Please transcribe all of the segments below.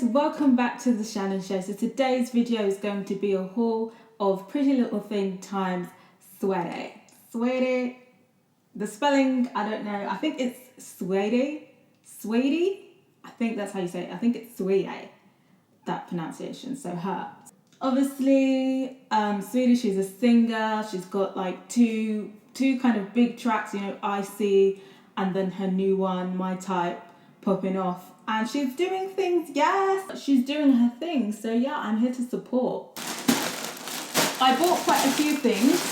guys, welcome back to the Shannon Show. So today's video is going to be a haul of Prettylittlething times Saweetie. Saweetie, the spelling, I don't know, I think it's Saweetie, I think that's how you say it. I think it's Saweetie, that pronunciation, so her. Obviously, Saweetie, she's a singer. She's got like two kind of big tracks, you know, Icey, and then her new one, My Type, popping off. And she's doing things, yes, she's doing her thing. So yeah, I'm here to support. I bought quite a few things.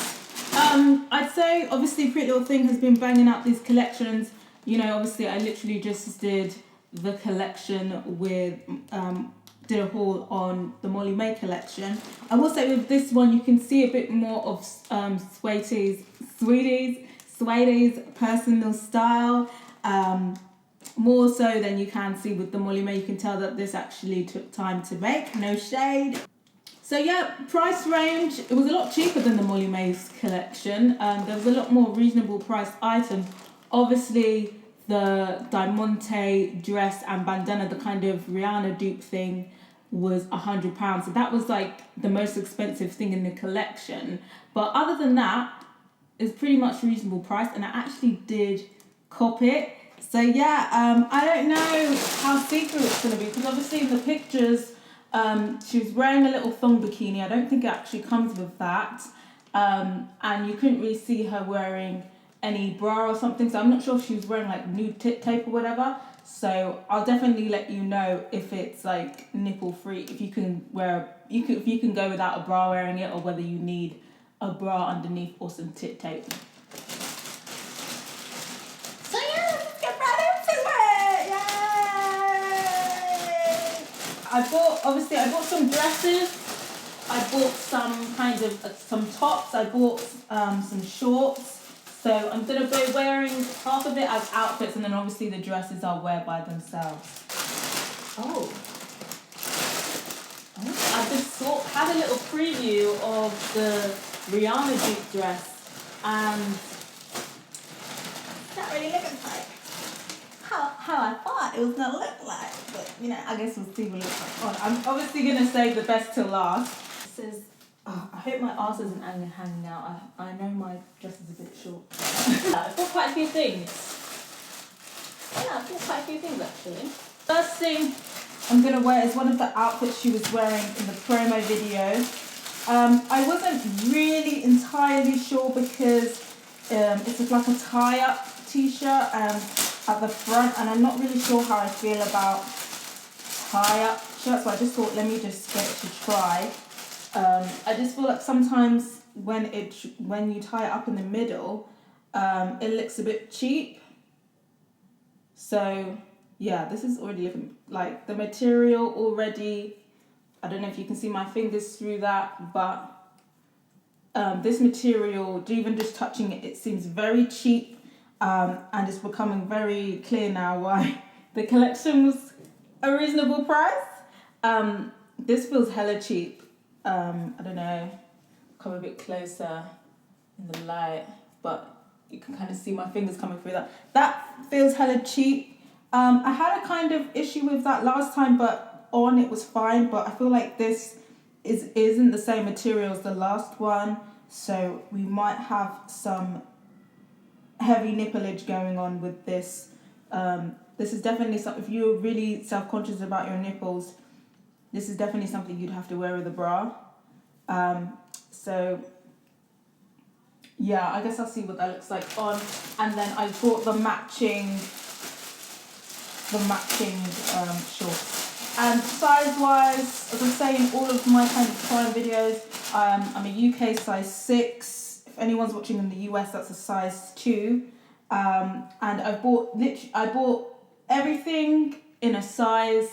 I'd say obviously Prettylittlething has been banging out these collections. You know, obviously I literally just did the collection with, did a haul on the Molly May collection. I will say with this one, you can see a bit more of Saweetie's personal style. More so than you can see with the Molly May. You can tell that this actually took time to make, no shade. So yeah, price range, it was a lot cheaper than the Molly May's collection. There was a lot more reasonable priced items. Obviously, the Diamante dress and bandana, the kind of Rihanna dupe thing, was £100. So that was like the most expensive thing in the collection. But other than that, it's pretty much reasonable price, and I actually did cop it. So yeah, I don't know how see-through it's going to be, because obviously in the pictures, she was wearing a little thong bikini. I don't think it actually comes with that. And you couldn't really see her wearing any bra or something. So I'm not sure if she was wearing like nude tit tape or whatever. So I'll definitely let you know if it's like nipple free, if you can wear, if you can go without a bra wearing it, or whether you need a bra underneath or some tit tape. I bought some dresses, I bought some kind of, some tops, I bought some shorts. So I'm going to be wearing half of it as outfits, and then obviously the dresses I'll wear by themselves. I just had a little preview of the Rihanna dupe dress, and it's not really looking like how I thought it was going to look like. But, you know, I guess we'll see what it looks like. I'm obviously going to save the best till last. It says, I hope my arse isn't hanging out. I know my dress is a bit short. I bought quite a few things. Yeah, I bought quite a few things actually. First thing I'm going to wear is one of the outfits she was wearing in the promo video. I wasn't really entirely sure because it's like a tie-up t-shirt at the front, and I'm not really sure how I feel about tie-up shirts, so I just thought let me just get it to try. I just feel like sometimes when you tie it up in the middle, it looks a bit cheap. So yeah, this is already looking like the material already. I don't know if you can see my fingers through that, but this material, even just touching it, it seems very cheap. And it's becoming very clear now why the collection was a reasonable price. This feels hella cheap. I don't know, come a bit closer in the light, but you can kind of see my fingers coming through that. That feels hella cheap. I had a kind of issue with that last time, but on it was fine. But I feel like this isn't the same material as the last one, so we might have some heavy nippleage going on with this. This is definitely something, if you're really self-conscious about your nipples, this is definitely something you'd have to wear with a bra. So yeah, I guess I'll see what that looks like on. And then I bought the matching shorts. And size-wise, as I say in all of my kind of prime videos, I'm a UK size 6. If anyone's watching in the US, that's a size 2. And I bought everything in a size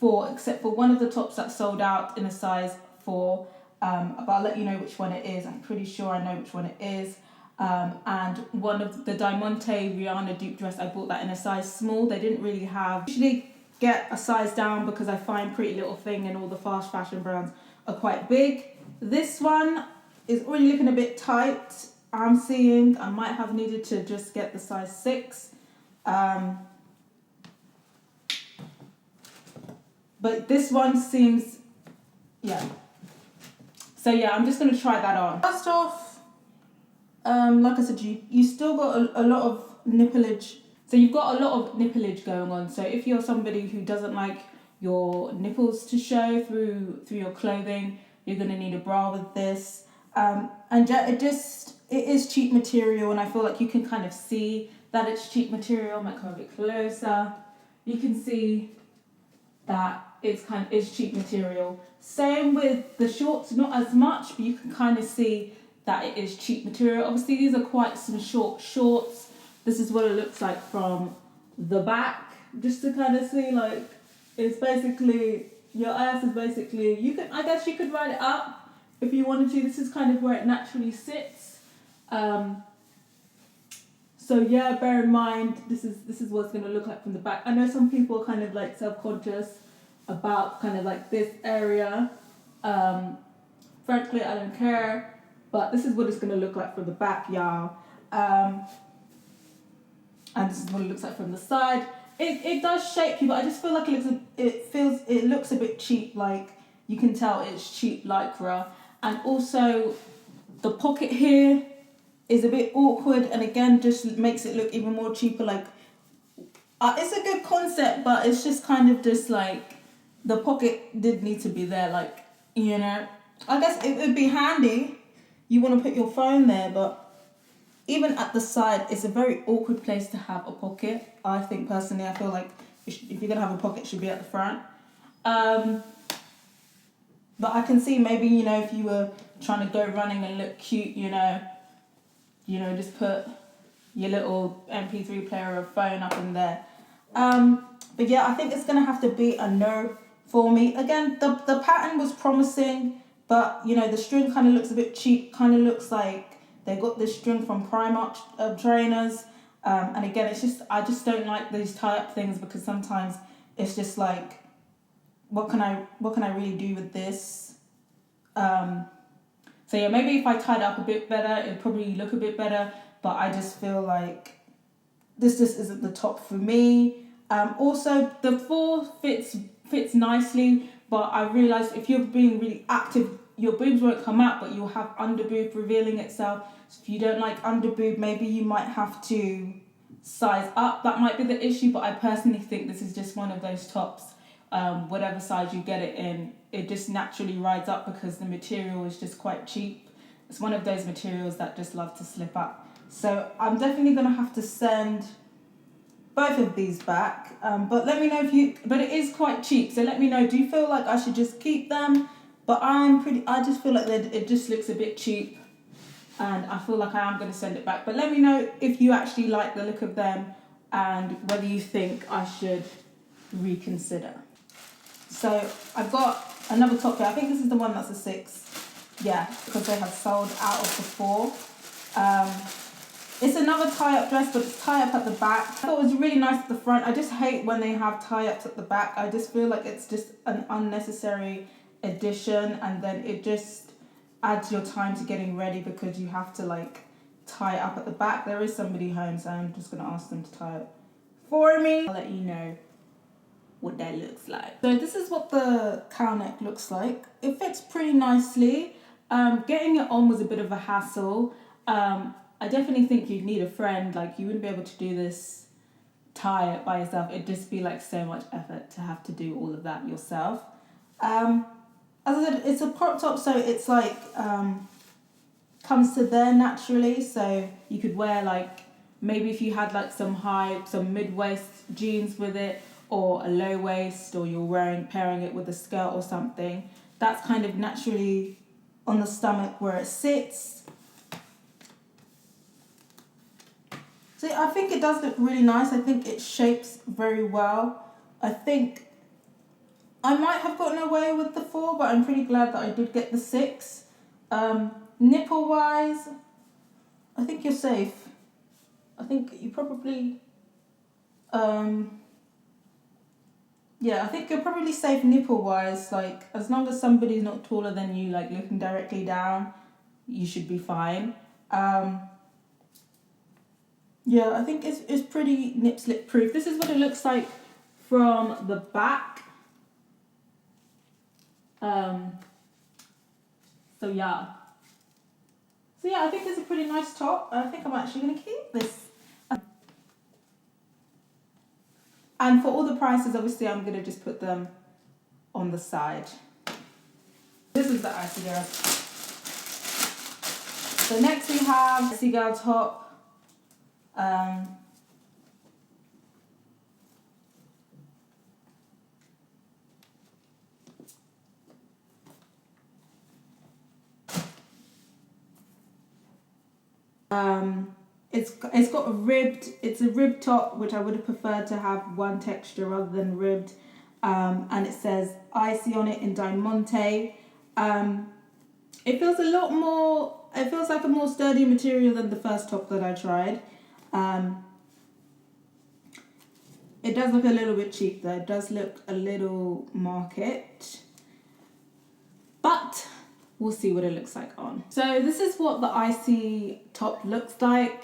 4, except for one of the tops that sold out in a size 4. But I'll let you know which one it is. I'm pretty sure I know which one it is. And one of the Diamante Rihanna dupe dress, I bought that in a size small. They didn't really have. Usually get a size down because I find Prettylittlething and all the fast fashion brands are quite big. This one is already looking a bit tight. I'm seeing I might have needed to just get the size 6. But this one seems, yeah. So yeah, I'm just going to try that on. First off, like I said, you still got a lot of nipplage. So you've got a lot of nipplage going on. So if you're somebody who doesn't like your nipples to show through your clothing, you're going to need a bra with this. And it is cheap material, and I feel like you can kind of see that it's cheap material. I might come a bit closer. You can see that it's cheap material. Same with the shorts, not as much, but you can kind of see that it is cheap material. Obviously, these are quite some short shorts. This is what it looks like from the back, just to kind of see, like, it's basically, your ass is basically, I guess you could ride it up if you wanted to. This is kind of where it naturally sits. So yeah, bear in mind, this is what it's going to look like from the back. I know some people are kind of like self-conscious about kind of like this area. Frankly, I don't care, but this is what it's going to look like from the back, y'all. And this is what it looks like from the side. It does shape you, but I just feel like it looks a bit cheap. Like, you can tell it's cheap lycra. And also the pocket here is a bit awkward, and again just makes it look even more cheaper. Like, it's a good concept, but it's just kind of just like, the pocket did need to be there, like, you know. I guess it would be handy. You want to put your phone there, but even at the side, it's a very awkward place to have a pocket. I think personally, I feel like if you're gonna have a pocket, it should be at the front. But I can see maybe, you know, if you were trying to go running and look cute, you know, just put your little MP3 player or phone up in there. But yeah, I think it's gonna have to be a no for me. Again, the pattern was promising, but you know, the string kind of looks a bit cheap. Kind of looks like they got this string from Primark trainers. And again, I just don't like these tie-up things, because sometimes it's just like, what can I really do with this? So yeah, maybe if I tied it up a bit better, it'd probably look a bit better. But I just feel like this just isn't the top for me. Also, the 4 fits nicely, but I realised if you're being really active, your boobs won't come out, but you'll have underboob revealing itself. So if you don't like underboob, maybe you might have to size up. That might be the issue, but I personally think this is just one of those tops. Whatever size you get it in, it just naturally rides up because the material is just quite cheap. It's one of those materials that just love to slip up. So I'm definitely going to have to send both of these back. But let me know but it is quite cheap. So let me know, do you feel like I should just keep them? But I just feel like it just looks a bit cheap. And I feel like I am going to send it back. But let me know if you actually like the look of them and whether you think I should reconsider. So I've got another top here. I think this is the one that's a 6. Yeah, because they have sold out of the 4. It's another tie-up dress, but it's tie-up at the back. I thought it was really nice at the front. I just hate when they have tie-ups at the back. I just feel like it's just an unnecessary addition, and then it just adds your time to getting ready because you have to like tie it up at the back. There is somebody home, so I'm just going to ask them to tie it for me. I'll let you know what that looks like. So this is what the cow neck looks like. It fits pretty nicely. Getting it on was a bit of a hassle. I definitely think you'd need a friend. Like, you wouldn't be able to do this, tie it by yourself. It'd just be like so much effort to have to do all of that yourself. As I said, it's a crop top, so it's like comes to there naturally. So you could wear like, maybe if you had like some mid-waist jeans with it, or a low waist, or you're pairing it with a skirt or something. That's kind of naturally on the stomach where it sits. So I think it does look really nice. I think it shapes very well. I think I might have gotten away with the 4, but I'm pretty glad that I did get the 6. Nipple wise, I think you're safe. I think you probably, yeah, I think you're probably safe nipple wise. Like, as long as somebody's not taller than you, like looking directly down, you should be fine. Yeah, I think it's pretty nip slip proof. This is what it looks like from the back. So yeah. So yeah, I think it's a pretty nice top. I think I'm actually going to keep this. And for all the prices, obviously, I'm going to just put them on the side. This is the Icey Girl. So next we have Icey Girl top. It's got it's a ribbed top, which I would have preferred to have one texture rather than ribbed. And it says Icey on it in Diamante. It feels a lot more, it feels like a more sturdy material than the first top that I tried. It does look a little bit cheap though, it does look a little market. But we'll see what it looks like on. So this is what the Icey top looks like.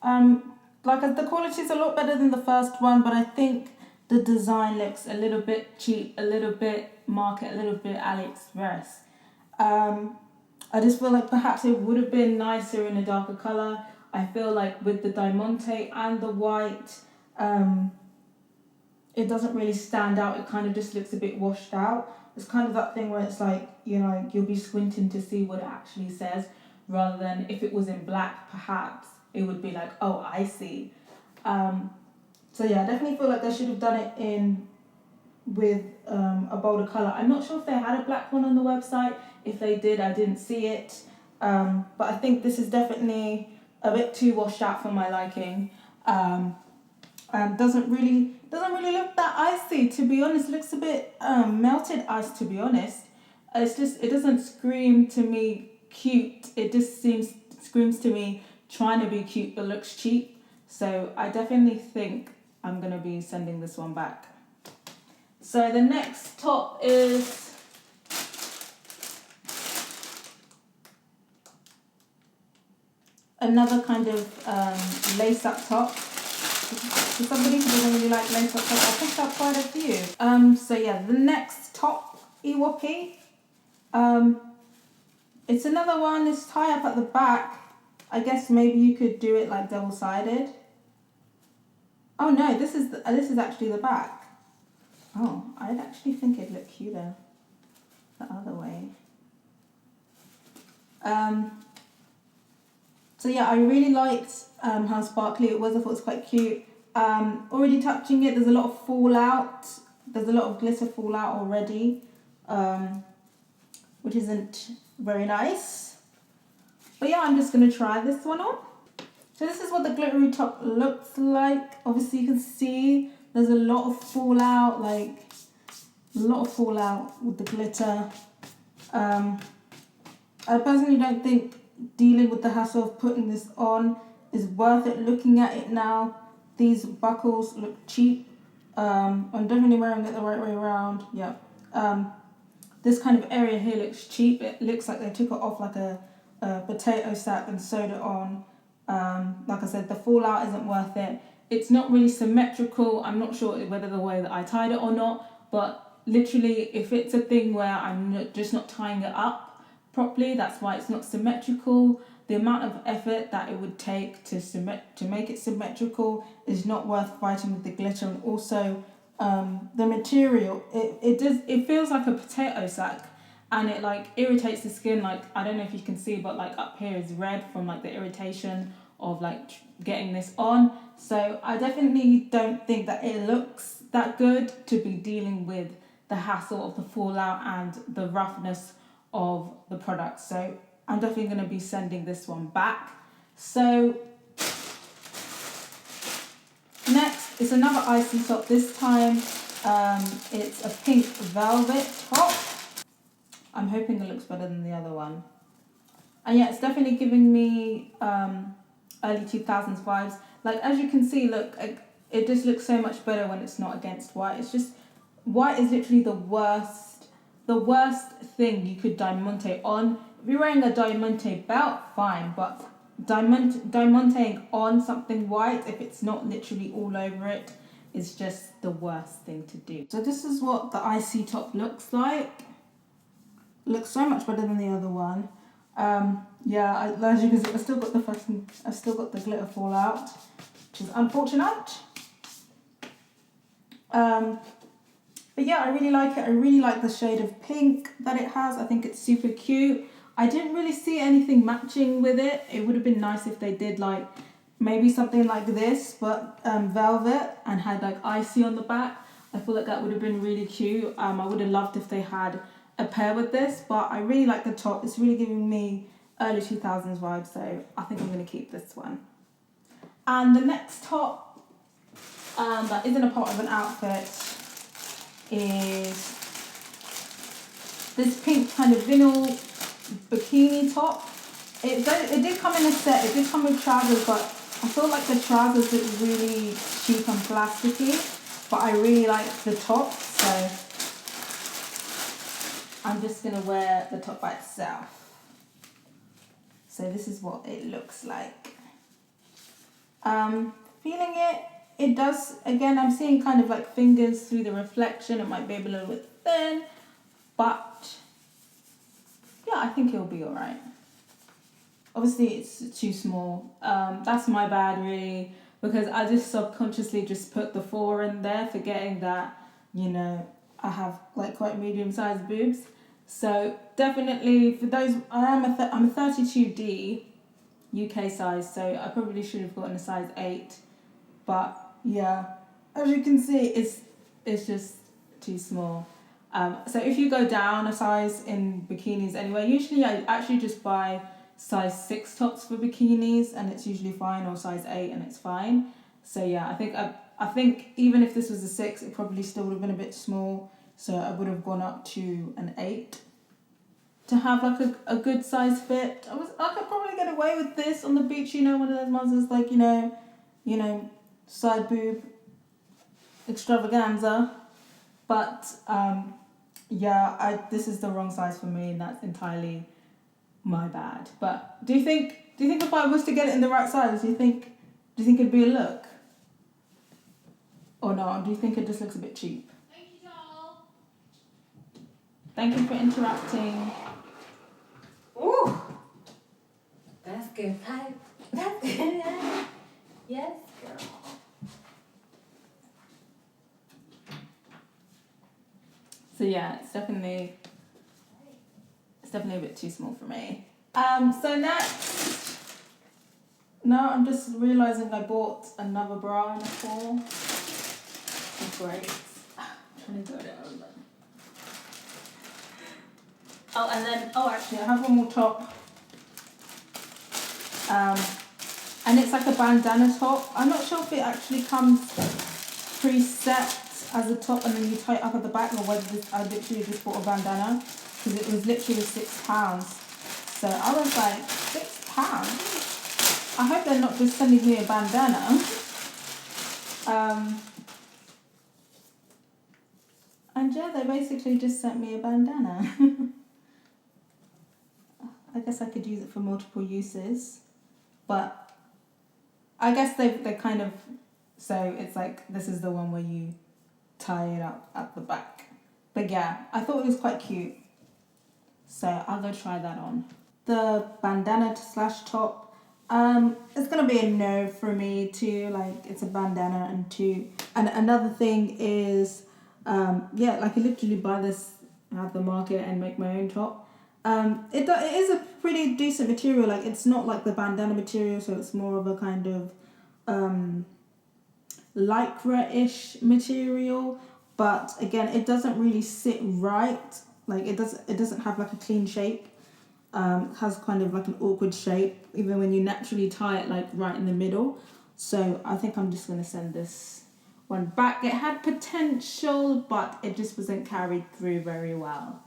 The quality is a lot better than the first one, but I think the design looks a little bit cheap, a little bit market, a little bit AliExpress. I just feel like perhaps it would have been nicer in a darker colour. I feel like with the Diamante and the white, it doesn't really stand out. It kind of just looks a bit washed out. It's kind of that thing where it's like, you know, you'll be squinting to see what it actually says, rather than if it was in black, perhaps it would be like, oh, Icey. So yeah, I definitely feel like they should have done it with a bolder colour. I'm not sure if they had a black one on the website. If they did, I didn't see it. But I think this is definitely a bit too washed out for my liking. And doesn't really look that icy, to be honest. Looks a bit melted ice, to be honest. It doesn't scream to me cute. It just screams to me trying to be cute but looks cheap. So I definitely think I'm gonna be sending this one back. So the next top is another kind of lace-up top. For somebody who doesn't really like lace-up tops, I picked up quite a few. So yeah, the next top, Yaqui. It's another one. It's tie up at the back. I guess maybe you could do it like double-sided. Oh no, this is actually the back. Oh, I'd actually think it'd look cuter the other way. So yeah, I really liked how sparkly it was. I thought it was quite cute. Already touching it, there's a lot of fallout. There's a lot of glitter fallout already, which isn't very nice. But yeah, I'm just going to try this one on. So this is what the glittery top looks like. Obviously you can see there's a lot of fallout, with the glitter. I personally don't think dealing with the hassle of putting this on is worth it. Looking at it now, these buckles look cheap. I'm definitely wearing it the right way around. Yeah. This kind of area here looks cheap. It looks like they took it off like a potato sack and sewed it on. Like I said, the fallout isn't worth it. It's not really symmetrical. I'm not sure whether the way that I tied it or not, but literally if it's a thing where I'm just not tying it up properly, that's why it's not symmetrical. The amount of effort that it would take to make it symmetrical is not worth fighting with the glitter. And also the material, it feels like a potato sack, and it like irritates the skin. Like, I don't know if you can see, but like up here is red from like the irritation of like getting this on. So I definitely don't think that it looks that good to be dealing with the hassle of the fallout and the roughness of the product. So I'm definitely going to be sending this one back. So next is another Icey top. This time it's a pink velvet top. I'm hoping it looks better than the other one. And yeah, it's definitely giving me early 2000s vibes. Like, as you can see, look, it just looks so much better when it's not against white. It's just, white is literally the worst thing you could diamante on. If you're wearing a diamante belt, fine, but diamanteing on something white, if it's not literally all over it, is just the worst thing to do. So this is what the Icey top looks like. looks so much better than the other one. Yeah, as you can see, I've still got the glitter fallout, which is unfortunate. But yeah, I really like it. I really like the shade of pink that it has. I think it's super cute. I didn't really see anything matching with it. It would have been nice if they did like maybe something like this, but velvet and had like Icey on the back. I feel like that would have been really cute. I would have loved if they had a pair with this, but I really like the top. It's really giving me early 2000s vibes, so I think I'm going to keep this one. And the next top that isn't a part of an outfit is this pink kind of vinyl bikini top. It did come in a set. It did come with trousers, but I feel like the trousers look really cheap and plasticky. But I really like the top, so I'm just gonna wear the top by itself. So this is what it looks like. Feeling it. It does, again, I'm seeing kind of like fingers through the reflection. It might be a little bit thin, but yeah, I think it'll be all right. Obviously, it's too small. That's my bad, really, because I just subconsciously just put the 4 in there, forgetting that, you know, I have like quite medium-sized boobs. So definitely for those, I'm a 32D UK size, so I probably should have gotten a size 8. But yeah, as you can see, it's just too small. So if you go down a size in bikinis anyway, usually I actually just buy size 6 tops for bikinis and it's usually fine, or size 8 and it's fine. So yeah, I think even if this was a 6, it probably still would have been a bit small. So I would have gone up to an 8 to have like a good size fit. I could probably get away with this on the beach, you know, one of those ones that's like, you know, side boob extravaganza. But yeah, this is the wrong size for me, and that's entirely my bad. But do you think if I was to get it in the right size, do you think it'd be a look? Or no? Do you think it just looks a bit cheap? Thank you, doll. Thank you for interrupting. Ooh, that's good pipe. That's good. Yes, girl. So yeah, it's definitely a bit too small for me. So next, now I'm just realising I bought another bra in a haul. Oh, great. I'm trying to go down. Oh, and then, actually, I have one more top. And it's like a bandana top. I'm not sure if it actually comes preset as a top and then you tie it up at the back, or whether I literally just bought a bandana, because it was literally £6. So I was like, £6? I hope they're not just sending me a bandana. And yeah, they basically just sent me a bandana. I guess I could use it for multiple uses, but I guess they kind of, so it's like, this is the one where you tie it up at the back. But yeah, I thought it was quite cute, so I'll go try that on. The bandana / top, it's gonna be a no for me too. Like, it's a bandana and another thing is, yeah, like I literally buy this at the market and make my own top. It is a pretty decent material. Like, it's not like the bandana material, so it's more of a kind of lycra-ish material, but again, it doesn't really sit right. Like, it doesn't have like a clean shape. It has kind of like an awkward shape even when you naturally tie it like right in the middle. So I think I'm just going to send this one back. It had potential, but it just wasn't carried through very well.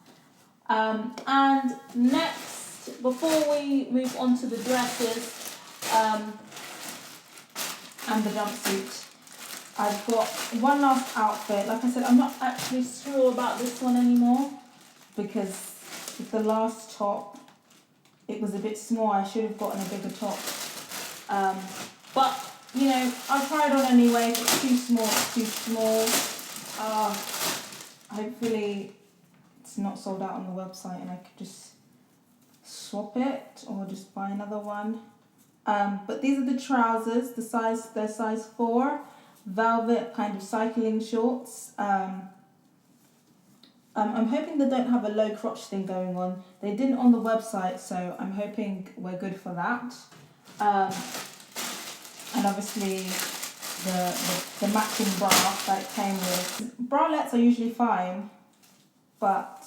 And next, before we move on to the dresses and the jumpsuit, I've got one last outfit. Like I said, I'm not actually sure about this one anymore, because with the last top, it was a bit small. I should have gotten a bigger top. But, you know, I'll try it on anyway. If it's too small, it's too small. Hopefully it's not sold out on the website and I could just swap it or just buy another one. But these are the trousers, they're size 4, velvet kind of cycling shorts. I'm hoping they don't have a low crotch thing going on. They didn't on the website, so I'm hoping we're good for that. And obviously the matching bra that it came with. Bralettes are usually fine, but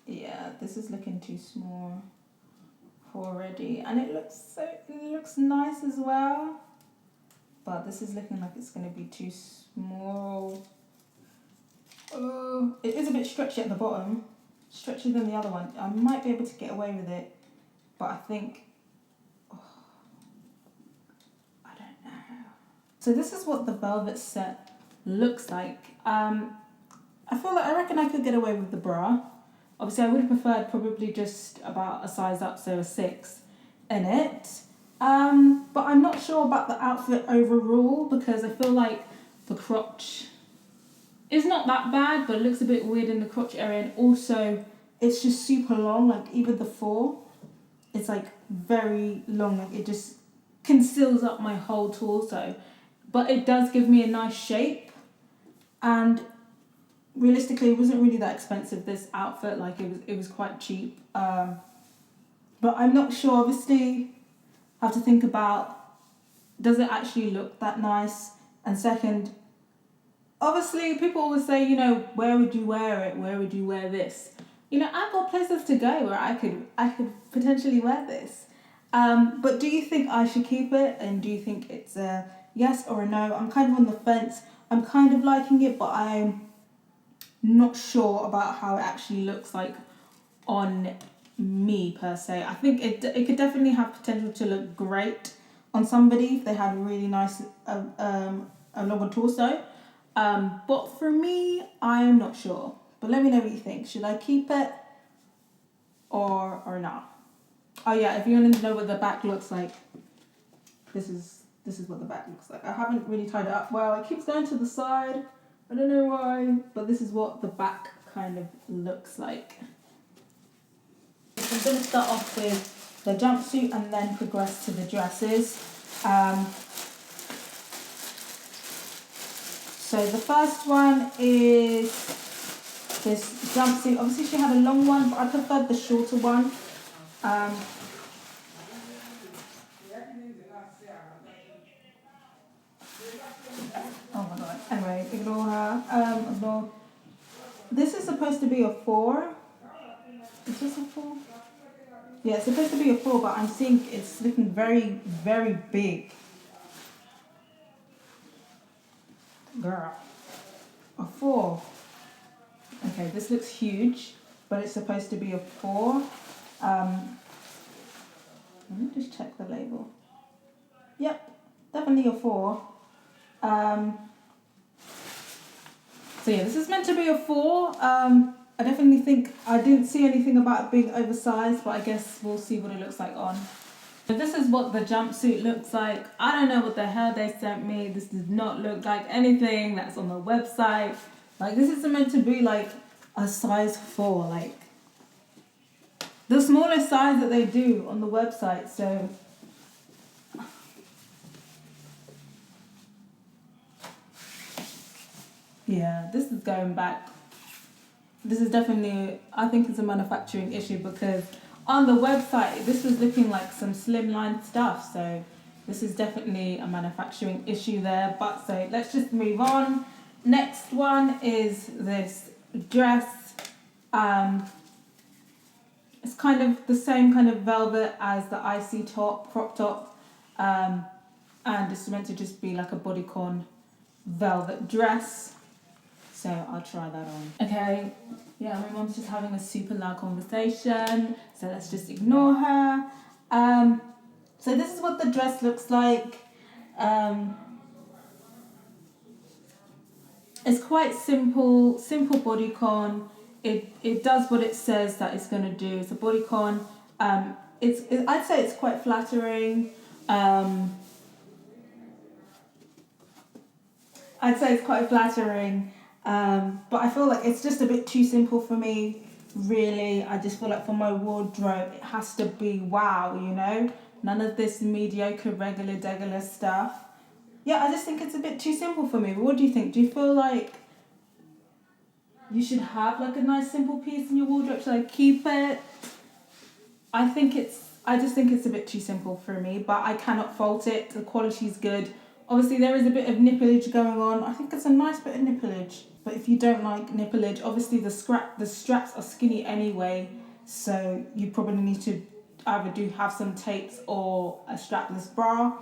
yeah, this is looking too small already, and it looks nice as well, but this is looking like it's going to be too small. Oh, it is a bit stretchy at the bottom, stretchier than the other one. I might be able to get away with it, but I think I don't know. So this is what the velvet set looks like. I reckon I could get away with the bra. Obviously, I would have preferred probably just about a size up, so a 6 in it. But I'm not sure about the outfit overall because I feel like the crotch is not that bad, but it looks a bit weird in the crotch area. And also, it's just super long, like even the 4, it's like very long. Like it just conceals up my whole torso. But it does give me a nice shape. And realistically, it wasn't really that expensive, this outfit. Like it was quite cheap. But I'm not sure, obviously, I have to think about, does it actually look that nice? And second, obviously people always say, you know, where would you wear it? Where would you wear this? You know, I've got places to go where I could potentially wear this. But do you think I should keep it? And do you think it's a yes or a no? I'm kind of on the fence. I'm kind of liking it, but I'm not sure about how it actually looks like on me per se. I think it could definitely have potential to look great on somebody if they had a really nice a longer torso. But for me, I'm not sure. But let me know what you think. Should I keep it or not? Oh yeah, if you want to know what the back looks like, this is what the back looks like. I haven't really tied it up well. It keeps going to the side. I don't know why, but this is what the back kind of looks like. I'm going to start off with the jumpsuit and then progress to the dresses. So the first one is this jumpsuit. Obviously she had a long one, but I preferred the shorter one. Oh my god. Anyway, ignore her. Ignore. This is supposed to be a 4. Is this a 4? Yeah, it's supposed to be a 4, but I'm seeing it's looking very, very big. Girl. A 4. Okay, this looks huge, but it's supposed to be a 4. Let me just check the label. Yep, definitely a 4. So yeah, this is meant to be a 4. I definitely think, I didn't see anything about it being oversized, but I guess we'll see what it looks like on. So this is what the jumpsuit looks like. I don't know what the hell they sent me. This does not look like anything that's on the website. Like, this is meant to be like a size 4, like the smallest size that they do on the website. So yeah, this is going back. This is definitely, I think it's a manufacturing issue because on the website, this was looking like some slimline stuff. So this is definitely a manufacturing issue there. But so let's just move on. Next one is this dress. It's kind of the same kind of velvet as the Icey top, crop top. And it's meant to just be like a bodycon velvet dress. So I'll try that on. Okay, yeah, my mom's just having a super loud conversation, so let's just ignore her. So this is what the dress looks like. It's quite simple bodycon. It does what it says that it's going to do. It's a bodycon. I'd say it's quite flattering. But I feel like it's just a bit too simple for me. really, I just feel like for my wardrobe, it has to be wow, you know? None of this mediocre, regular, degular stuff. Yeah, I just think it's a bit too simple for me. But what do you think? Do you feel like you should have like a nice simple piece in your wardrobe? Should I keep it? I just think it's a bit too simple for me, but I cannot fault it. The quality's good. Obviously, there is a bit of nipplage going on. I think it's a nice bit of nipplage. But if you don't like nipplage, obviously the straps are skinny anyway, so you probably need to either have some tapes or a strapless bra.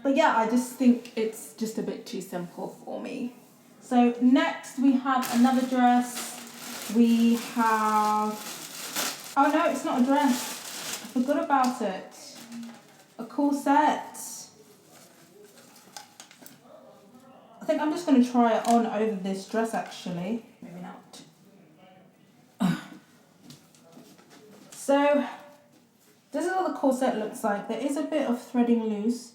But yeah, I just think it's just a bit too simple for me. So next we have another dress. We have... Oh no, it's not a dress. I forgot about it. A corset. I think I'm just going to try it on over this dress actually. Maybe not. So, this is what the corset looks like. There is a bit of threading loose,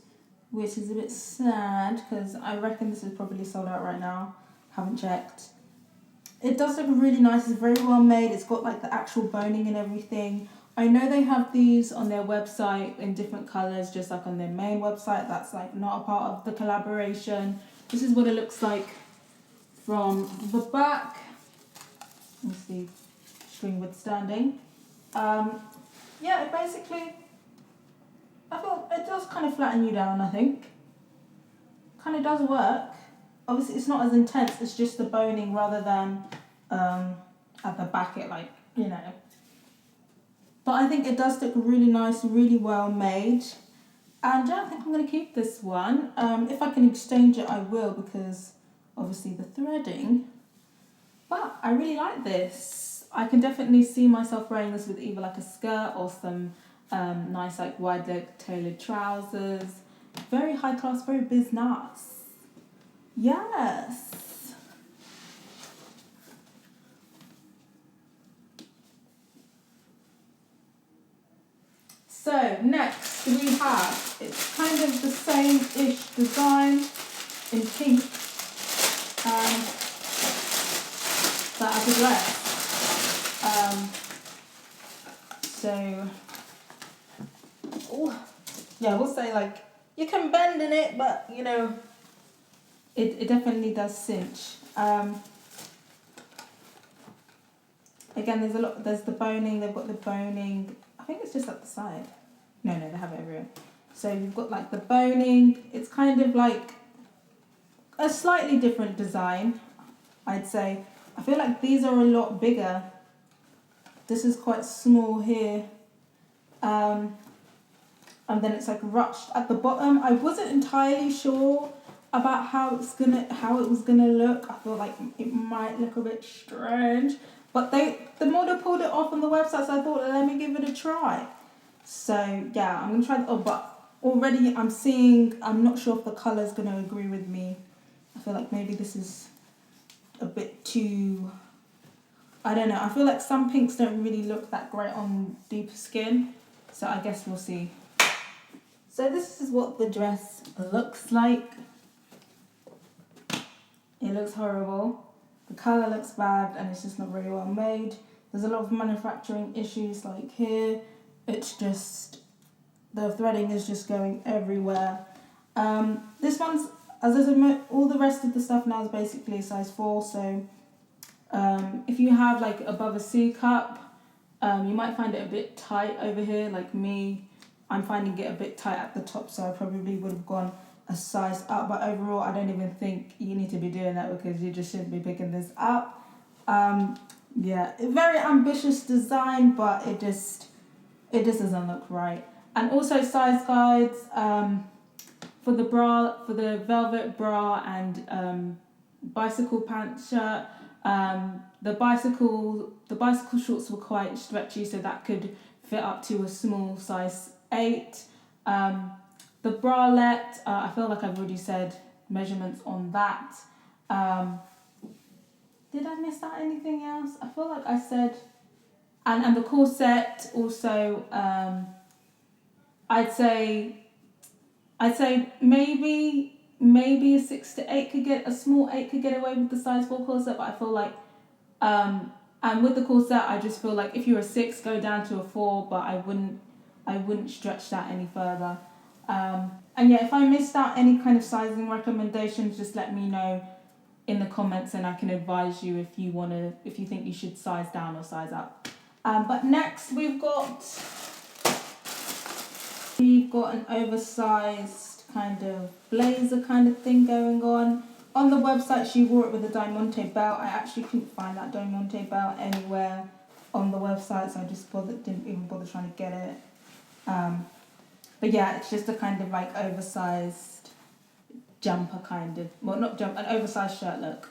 which is a bit sad because I reckon this is probably sold out right now. Haven't checked. It does look really nice. It's very well made. It's got like the actual boning and everything. I know they have these on their website in different colours, just like on their main website. That's like not a part of the collaboration. This is what it looks like from the back. Let me see, string withstanding. Yeah, it basically, I feel it does kind of flatten you down, I think. Kind of does work. Obviously, it's not as intense, it's just the boning rather than at the back, it like, you know. But I think it does look really nice, really well made. And yeah, I think I'm going to keep this one. If I can exchange it, I will, because obviously the threading. But I really like this. I can definitely see myself wearing this with either like a skirt or some nice like wide leg tailored trousers. Very high class, very business. Yes. So next we have, it's kind of the same-ish design in pink, but as a dress. So, yeah, we'll say like, you can bend in it, but you know, it definitely does cinch. Again, there's the boning, they've got the boning, I think it's just at the side. No, they have it everywhere. So you've got like the boning, it's kind of like a slightly different design, I'd say. I feel like these are a lot bigger. This is quite small here. And then it's like ruched at the bottom. I wasn't entirely sure about how it was gonna look. I thought like it might look a bit strange. But the model pulled it off on the website, so I thought, let me give it a try. So yeah, I'm gonna try. But already I'm not sure if the colour's gonna agree with me. I feel like maybe this is a bit too, I don't know. I feel like some pinks don't really look that great on deeper skin. So I guess we'll see. So this is what the dress looks like. It looks horrible. The colour looks bad and it's just not very well made. There's a lot of manufacturing issues like here. It's just, the threading is just going everywhere. This one's, as I said, all the rest of the stuff now is basically size 4. So if you have like above a C cup, you might find it a bit tight over here. Like me, I'm finding it a bit tight at the top, so I probably would have gone a size up. But overall, I don't even think you need to be doing that because you just shouldn't be picking this up. Yeah, very ambitious design, but it just doesn't look right. And also size guides for the bra, for the velvet bra and bicycle pant shirt. The bicycle shorts were quite stretchy, so that could fit up to a small size 8. The bralette, I feel like I've already said measurements on that. Did I miss out anything else? I feel like I said, and the corset also, I'd say maybe a small 8 could get away with the size 4 corset, but I feel like And with the corset, I just feel like if you're a 6, go down to a 4, but I wouldn't stretch that any further. And yeah, if I missed out any kind of sizing recommendations, just let me know in the comments and I can advise you if you think you should size down or size up. But next we've got an oversized kind of blazer kind of thing going on. On the website she wore it with a diamante belt. I actually couldn't find that diamante belt anywhere on the website, so I just didn't even bother trying to get it. But yeah, it's just a kind of like oversized jumper kind of, well not jumper, an oversized shirt look.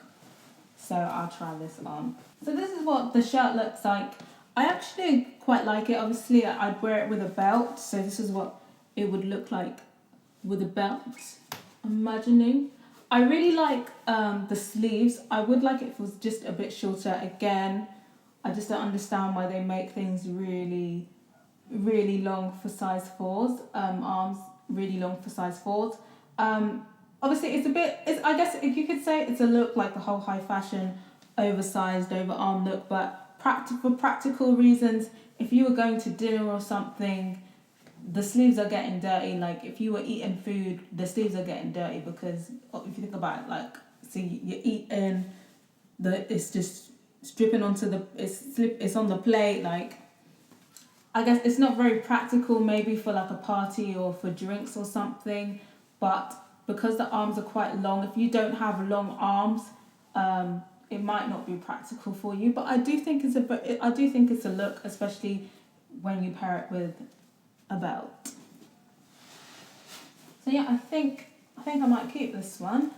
So I'll try this on. So this is what the shirt looks like. I actually quite like it. Obviously I'd wear it with a belt, so this is what it would look like with a belt, I'm imagining. I really like the sleeves. I would like it if it was just a bit shorter. Again, I just don't understand why they make things really, really long for size 4s. Arms really long for size 4s. Obviously, I guess if you could say it's a look like the whole high fashion, oversized, overarm look, but for practical reasons, if you were going to dinner or something, the sleeves are getting dirty. Like if you were eating food, the sleeves are getting dirty because if you think about it, like, see, you're eating, it's just dripping onto it's on the plate. Like, I guess it's not very practical maybe for like a party or for drinks or something, but because the arms are quite long, if you don't have long arms, it might not be practical for you. But I do think it's a look, especially when you pair it with a belt. So yeah, I think I might keep this one.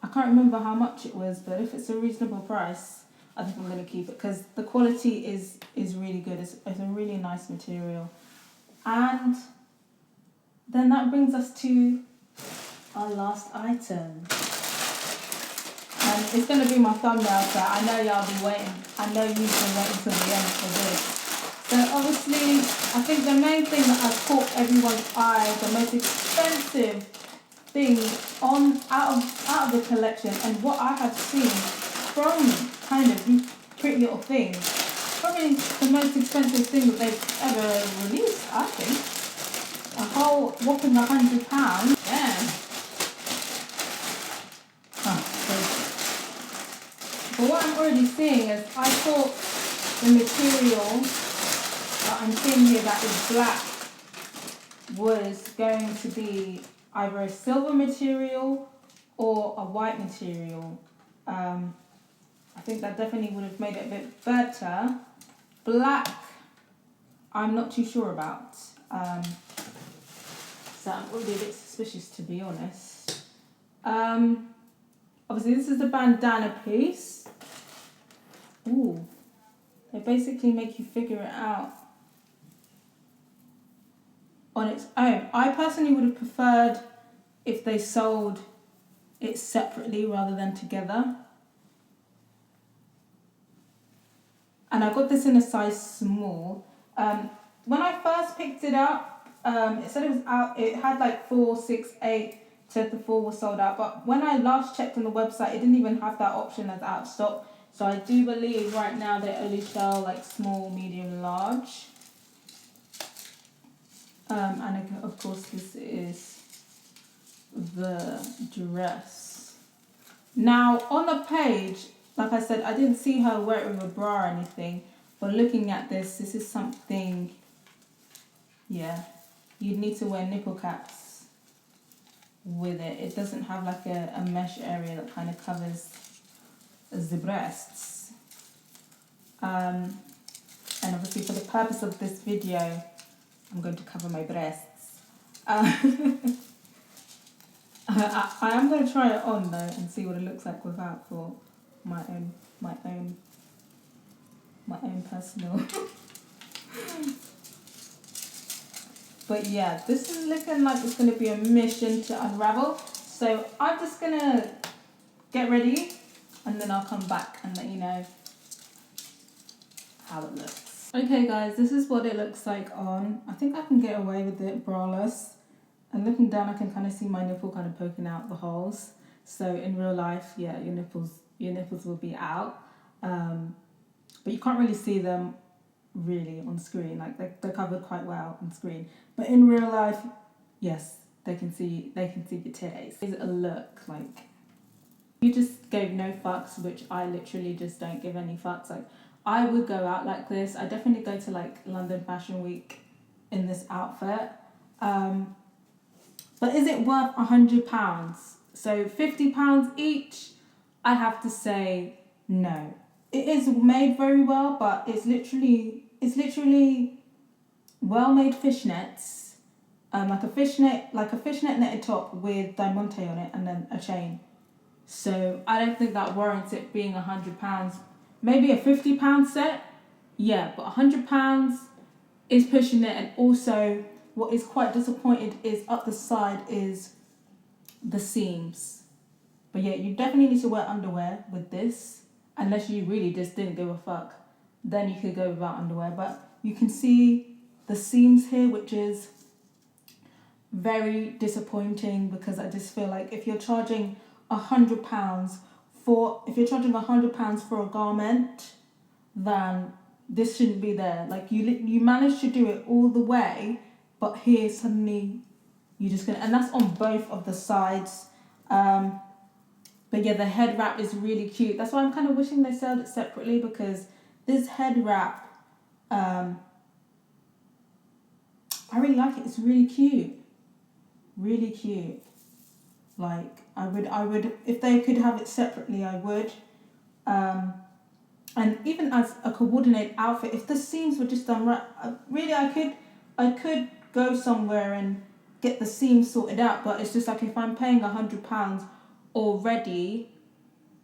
I can't remember how much it was, but if it's a reasonable price, I think I'm going to keep it because the quality is really good. It's a really nice material. And then that brings us to our last item. And it's going to be my thumbnail, so I know y'all be waiting. I know you've been waiting till the end for this. So obviously, I think the main thing that has caught everyone's eye, the most expensive thing out of the collection, and what I have seen from kind of Prettylittlething, probably the most expensive thing that they've ever released, I think. A whole whopping £100. Damn. But what I'm already seeing is I thought the material that I'm seeing here that is black was going to be either a silver material or a white material. I think that definitely would have made it a bit better. Black, I'm not too sure about. So I'm already a bit suspicious, to be honest. Obviously this is the bandana piece. Ooh, they basically make you figure it out on its own. I personally would have preferred if they sold it separately rather than together. And I got this in a size small. When I first picked it up, it said it was out. It had like 4, 6, 8. Said the 4 was sold out. But when I last checked on the website, it didn't even have that option as out of stock. So I do believe right now they only sell like small, medium, large. And of course this is the dress. Now on the page, like I said, I didn't see her wear it with a bra or anything, but looking at this is something, yeah, you'd need to wear nipple caps with it. It doesn't have like a mesh area that kind of covers the breasts. And obviously for the purpose of this video, I'm going to cover my breasts. I am going to try it on though and see what it looks like without for my own personal. But yeah, this is looking like it's going to be a mission to unravel. So I'm just going to get ready and then I'll come back and let you know how it looks. Okay guys, this is what it looks like on. I think I can get away with it braless. And looking down, I can kind of see my nipple kind of poking out the holes. So in real life, yeah, your nipples will be out. but you can't really see them really on screen. Like they're covered quite well on screen, but in real life, yes, they can see your titties. Is a look like you just gave no fucks, which I literally just don't give any fucks. Like I would go out like this. I definitely go to like London Fashion Week in this outfit. But is it worth £100? So £50 each? I have to say no. It is made very well, but it's literally well-made fishnets, like a fishnet netted top with diamante on it, and then a chain. So I don't think that warrants it being £100. Maybe a £50 set, yeah, but £100 is pushing it. And also, what is quite disappointed is up the side is the seams. But yeah, you definitely need to wear underwear with this. Unless you really just didn't give a fuck, then you could go without underwear. But you can see the seams here, which is very disappointing, because I just feel like if you're charging £100 for a garment, then this shouldn't be there. Like you managed to do it all the way, but here suddenly you're just gonna, and that's on both of the sides. But yeah, the head wrap is really cute. That's why I'm kind of wishing they sold it separately, because this head wrap, I really like it. It's really cute. Really cute. Like, I would, if they could have it separately, I would. And even as a coordinated outfit, if the seams were just done right, really, I could go somewhere and get the seams sorted out. But it's just like, if I'm paying £100 already,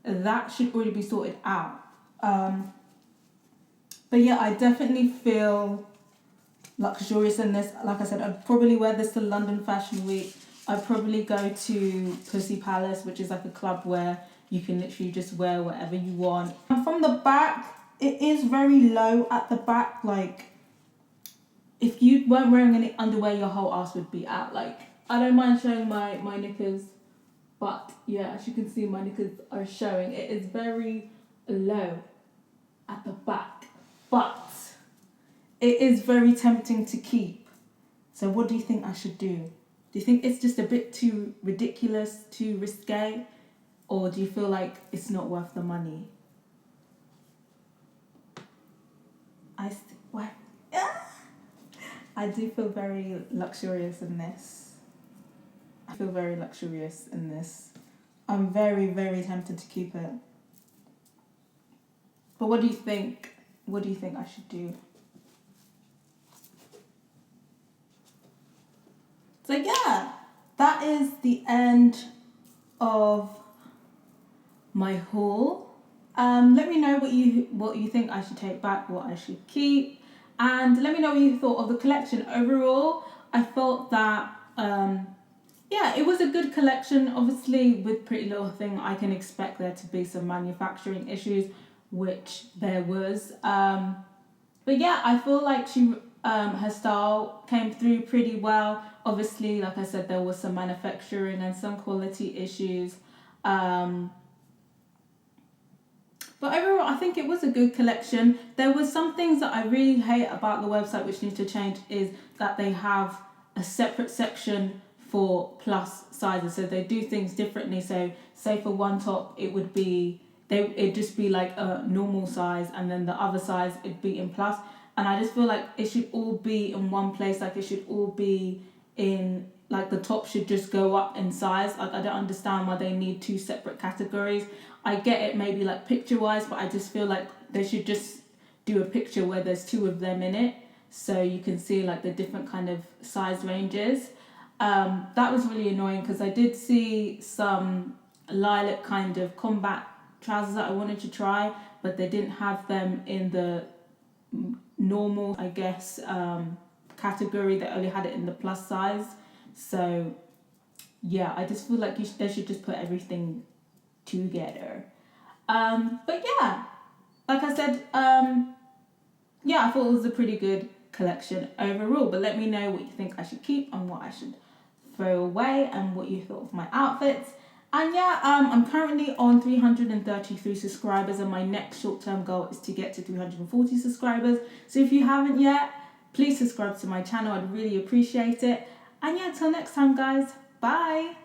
that should already be sorted out. But yeah, I definitely feel luxurious in this. Like I said, I'd probably wear this to London Fashion Week. I'd probably go to Pussy Palace, which is like a club where you can literally just wear whatever you want. And from the back, it is very low at the back. Like, if you weren't wearing any underwear, your whole ass would be out. Like, I don't mind showing my knickers, but yeah, as you can see, my knickers are showing. It is very low at the back, but it is very tempting to keep. So what do you think I should do? Do you think it's just a bit too ridiculous, too risque? Or do you feel like it's not worth the money? I do feel very luxurious in this. I'm very, very tempted to keep it. But what do you think? What do you think I should do? So yeah, that is the end of my haul. Let me know what you think I should take back, what I should keep, and let me know what you thought of the collection overall. I thought that it was a good collection. Obviously, with Prettylittlething, I can expect there to be some manufacturing issues, which there was. But yeah, I feel like her style came through pretty well. Obviously, like I said, there was some manufacturing and some quality issues. But overall, I think it was a good collection. There was some things that I really hate about the website which need to change, is that they have a separate section for plus sizes. So they do things differently. So say for one top, it'd just be like a normal size, and then the other size it'd be in plus. And I just feel like it should all be in one place. Like, it should all be in, like, the top should just go up in size. Like, I don't understand why they need two separate categories. I get it maybe like picture wise, but I just feel like they should just do a picture where there's two of them in it, so you can see like the different kind of size ranges. That was really annoying, because I did see some lilac kind of combat trousers that I wanted to try, but they didn't have them in the normal, I guess, category. They only had it in the plus size. So yeah, I just feel like they should just put everything together. But yeah, like I said, I thought it was a pretty good collection overall. But let me know what you think I should keep and what I should throw away, and what you thought of my outfits. And yeah, I'm currently on 333 subscribers, and my next short-term goal is to get to 340 subscribers. So if you haven't yet, please subscribe to my channel. I'd really appreciate it. And yeah, till next time, guys. Bye.